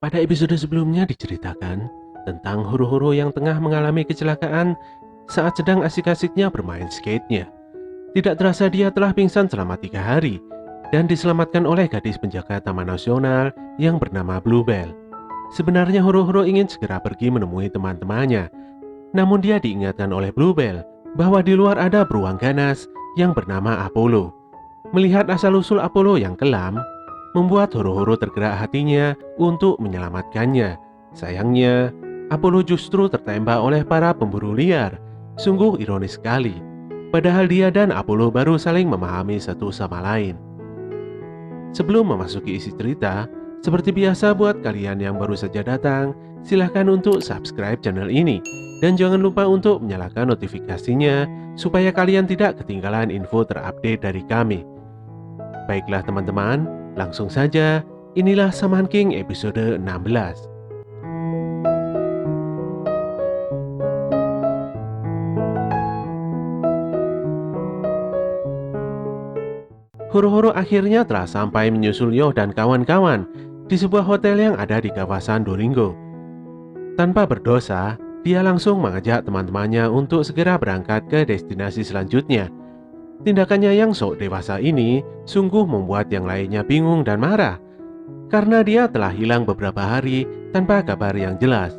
Pada episode sebelumnya diceritakan tentang horo-horo yang tengah mengalami kecelakaan saat sedang asik-asiknya bermain skate-nya. Tidak terasa dia telah pingsan selama 3 hari dan diselamatkan oleh gadis penjaga Taman Nasional yang bernama Bluebell. Sebenarnya horo-horo ingin segera pergi menemui teman-temannya, namun dia diingatkan oleh Bluebell bahwa di luar ada beruang ganas yang bernama Apollo. Melihat asal-usul Apollo yang kelam, membuat horo-horo tergerak hatinya untuk menyelamatkannya. Sayangnya, Apollo justru tertembak oleh para pemburu liar. Sungguh ironis sekali. Padahal dia dan Apollo baru saling memahami satu sama lain. Sebelum memasuki isi cerita, seperti biasa buat kalian yang baru saja datang, silahkan untuk subscribe channel ini. Dan jangan lupa untuk menyalakan notifikasinya supaya kalian tidak ketinggalan info terupdate dari kami. Baiklah teman-teman, langsung saja, inilah Shaman King episode 16. Horo-horo akhirnya telah sampai menyusul Yoh dan kawan-kawan di sebuah hotel yang ada di kawasan Doringo. Tanpa berdosa, dia langsung mengajak teman-temannya untuk segera berangkat ke destinasi selanjutnya. Tindakannya yang sok dewasa ini sungguh membuat yang lainnya bingung dan marah, karena dia telah hilang beberapa hari tanpa kabar yang jelas.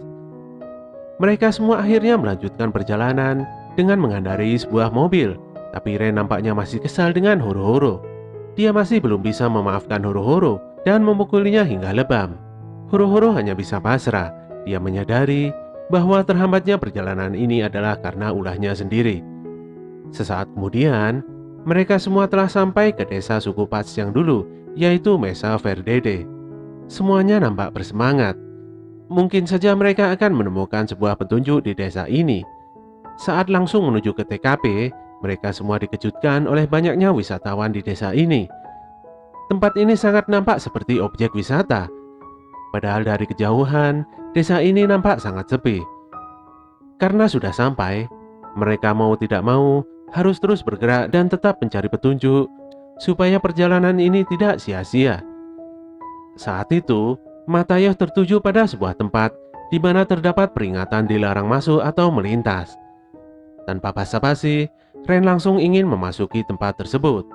Mereka semua akhirnya melanjutkan perjalanan dengan mengendarai sebuah mobil, tapi Ren nampaknya masih kesal dengan horo-horo. Dia masih belum bisa memaafkan horo-horo dan memukulinya hingga lebam. Horo-horo hanya bisa pasrah. Dia menyadari bahwa terhambatnya perjalanan ini adalah karena ulahnya sendiri. Sesaat kemudian, mereka semua telah sampai ke desa suku Pats yang dulu, yaitu Mesa Verdede. Semuanya nampak bersemangat. Mungkin saja mereka akan menemukan sebuah petunjuk di desa ini. Saat langsung menuju ke TKP, mereka semua dikejutkan oleh banyaknya wisatawan di desa ini. Tempat ini sangat nampak seperti objek wisata. Padahal dari kejauhan, desa ini nampak sangat sepi. Karena sudah sampai, mereka mau tidak mau harus terus bergerak dan tetap mencari petunjuk supaya perjalanan ini tidak sia-sia. Saat itu, mata Yoh tertuju pada sebuah tempat di mana terdapat peringatan dilarang masuk atau melintas. Tanpa basa-basi, Ren langsung ingin memasuki tempat tersebut.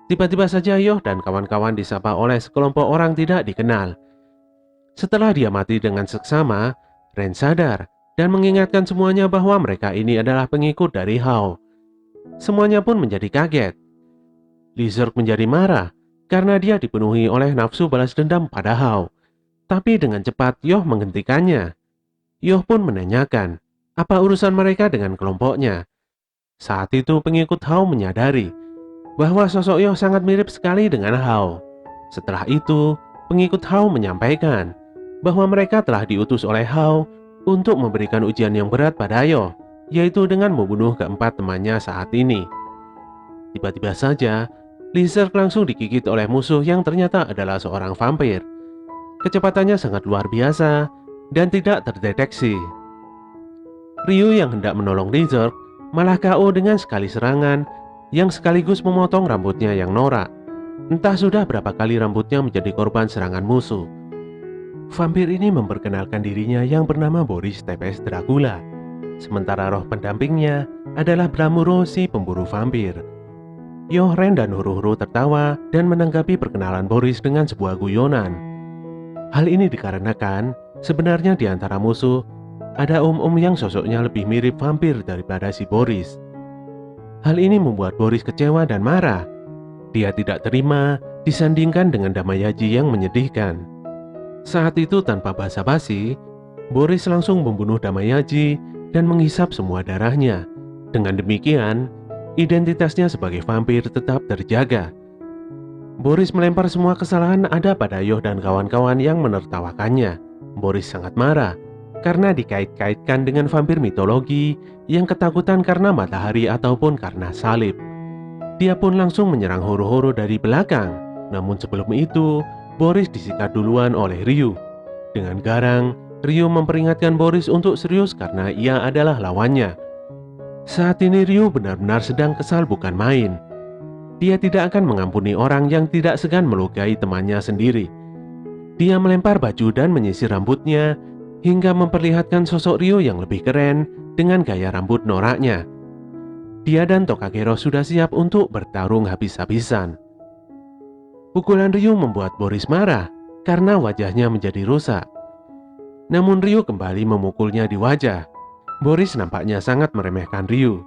Tiba-tiba saja Yoh dan kawan-kawan disapa oleh sekelompok orang tidak dikenal. Setelah dia mati dengan seksama, Ren sadar dan mengingatkan semuanya bahwa mereka ini adalah pengikut dari Hao. Semuanya pun menjadi kaget. Lizard menjadi marah karena dia dipenuhi oleh nafsu balas dendam pada Hao. Tapi dengan cepat Yoh menghentikannya. Yoh pun menanyakan, apa urusan mereka dengan kelompoknya. Saat itu pengikut Hao menyadari bahwa sosok Yoh sangat mirip sekali dengan Hao. Setelah itu, pengikut Hao menyampaikan bahwa mereka telah diutus oleh Hao untuk memberikan ujian yang berat pada Yoh, yaitu dengan membunuh keempat temannya saat ini. Tiba-tiba saja, Lizard langsung digigit oleh musuh yang ternyata adalah seorang vampir. Kecepatannya sangat luar biasa dan tidak terdeteksi. Ryu yang hendak menolong Lizard malah KO dengan sekali serangan yang sekaligus memotong rambutnya yang norak. Entah sudah berapa kali rambutnya menjadi korban serangan musuh. Vampir ini memperkenalkan dirinya yang bernama Boris Tepes Dracula. Sementara roh pendampingnya adalah Bramuro si pemburu vampir. Yoh, Ren dan horo-horo tertawa dan menanggapi perkenalan Boris dengan sebuah guyonan. Hal ini dikarenakan sebenarnya di antara musuh ada om-om yang sosoknya lebih mirip vampir daripada si Boris. Hal ini membuat Boris kecewa dan marah. Dia tidak terima disandingkan dengan Damayaji yang menyedihkan. Saat itu tanpa basa-basi, Boris langsung membunuh Damayaji dan menghisap semua darahnya. Dengan demikian, identitasnya sebagai vampir tetap terjaga. Boris melempar semua kesalahan ada pada Yoh dan kawan-kawan yang menertawakannya. Boris sangat marah karena dikait-kaitkan dengan vampir mitologi yang ketakutan karena matahari ataupun karena salib. Dia pun langsung menyerang horo-horo dari belakang. Namun sebelum itu, Boris disikat duluan oleh Ryu. Dengan garang, Ryu memperingatkan Boris untuk serius karena ia adalah lawannya. Saat ini Ryu benar-benar sedang kesal bukan main. Dia tidak akan mengampuni orang yang tidak segan melukai temannya sendiri. Dia melempar baju dan menyisir rambutnya hingga memperlihatkan sosok Ryu yang lebih keren dengan gaya rambut noraknya. Dia dan Tokagero sudah siap untuk bertarung habis-habisan. Pukulan Ryu membuat Boris marah karena wajahnya menjadi rusak. Namun Ryu kembali memukulnya di wajah. Boris nampaknya sangat meremehkan Ryu.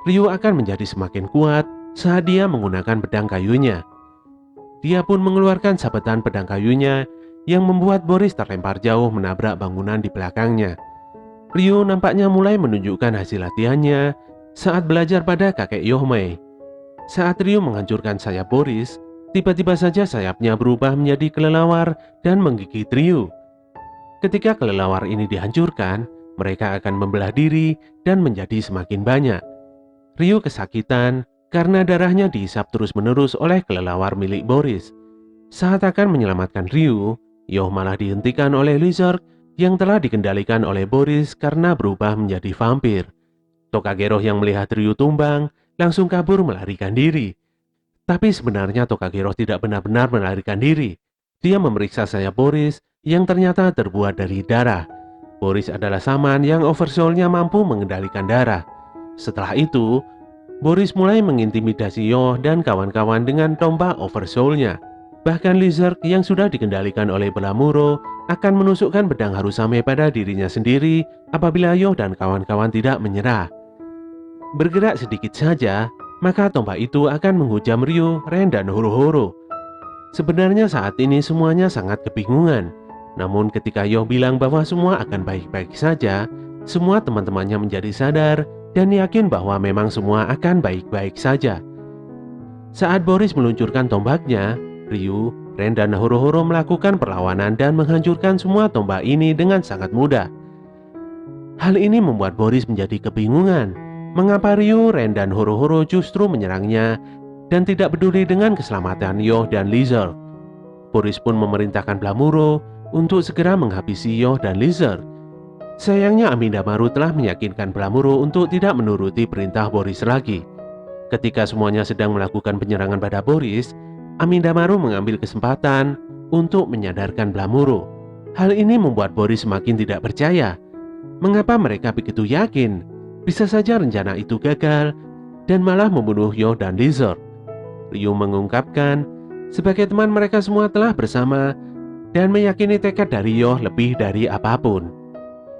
Ryu akan menjadi semakin kuat saat dia menggunakan pedang kayunya. Dia pun mengeluarkan sabetan pedang kayunya yang membuat Boris terlempar jauh menabrak bangunan di belakangnya. Ryu nampaknya mulai menunjukkan hasil latihannya saat belajar pada kakek Yohmei. Saat Ryu menghancurkan sayap Boris, tiba-tiba saja sayapnya berubah menjadi kelelawar dan menggigit Ryu. Ketika kelelawar ini dihancurkan, mereka akan membelah diri dan menjadi semakin banyak. Ryu kesakitan karena darahnya dihisap terus-menerus oleh kelelawar milik Boris. Saat akan menyelamatkan Ryu, Yoh malah dihentikan oleh Lizard yang telah dikendalikan oleh Boris karena berubah menjadi vampir. Tokagero yang melihat Ryu tumbang langsung kabur melarikan diri. Tapi sebenarnya Tokagero tidak benar-benar melarikan diri. Dia memeriksa sayap Boris yang ternyata terbuat dari darah. Boris adalah saman yang oversoul-nya mampu mengendalikan darah. Setelah itu, Boris mulai mengintimidasi Yoh dan kawan-kawan dengan tombak oversoul-nya. Bahkan Lizard yang sudah dikendalikan oleh Belamuro akan menusukkan pedang Harusame pada dirinya sendiri apabila Yoh dan kawan-kawan tidak menyerah. Bergerak sedikit saja, maka tombak itu akan menghujam Ryu, Ren, dan Horo-Horo. Sebenarnya saat ini semuanya sangat kebingungan. Namun ketika Yoh bilang bahwa semua akan baik-baik saja, semua teman-temannya menjadi sadar dan yakin bahwa memang semua akan baik-baik saja. Saat Boris meluncurkan tombaknya, Ryu, Ren, dan Horo-Horo melakukan perlawanan dan menghancurkan semua tombak ini dengan sangat mudah. Hal ini membuat Boris menjadi kebingungan. Mengapa Ryu, Ren, dan Horo-Horo justru menyerangnya dan tidak peduli dengan keselamatan Yoh dan Lizard. Boris pun memerintahkan Blamuro untuk segera menghabisi Yoh dan Lizard. Sayangnya Amindamaru telah meyakinkan Blamuro untuk tidak menuruti perintah Boris lagi. Ketika semuanya sedang melakukan penyerangan pada Boris, Amindamaru mengambil kesempatan untuk menyadarkan Blamuro. Hal ini membuat Boris semakin tidak percaya. Mengapa mereka begitu yakin? Bisa saja rencana itu gagal dan malah membunuh Yoh dan Lizard. Ryu mengungkapkan, sebagai teman mereka semua telah bersama dan meyakini tekad dari Yoh lebih dari apapun.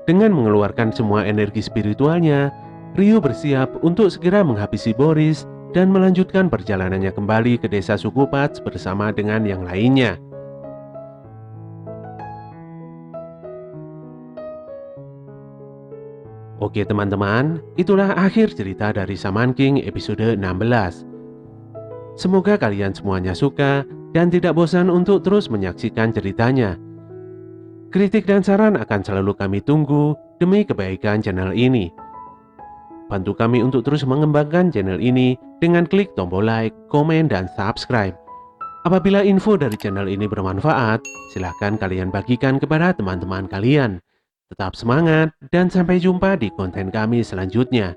Dengan mengeluarkan semua energi spiritualnya, Ryu bersiap untuk segera menghabisi Boris dan melanjutkan perjalanannya kembali ke desa suku Pats bersama dengan yang lainnya. Oke teman-teman, itulah akhir cerita dari Shaman King episode 16. Semoga kalian semuanya suka dan tidak bosan untuk terus menyaksikan ceritanya. Kritik dan saran akan selalu kami tunggu demi kebaikan channel ini. Bantu kami untuk terus mengembangkan channel ini dengan klik tombol like, komen, dan subscribe. Apabila info dari channel ini bermanfaat, silahkan kalian bagikan kepada teman-teman kalian. Tetap semangat dan sampai jumpa di konten kami selanjutnya.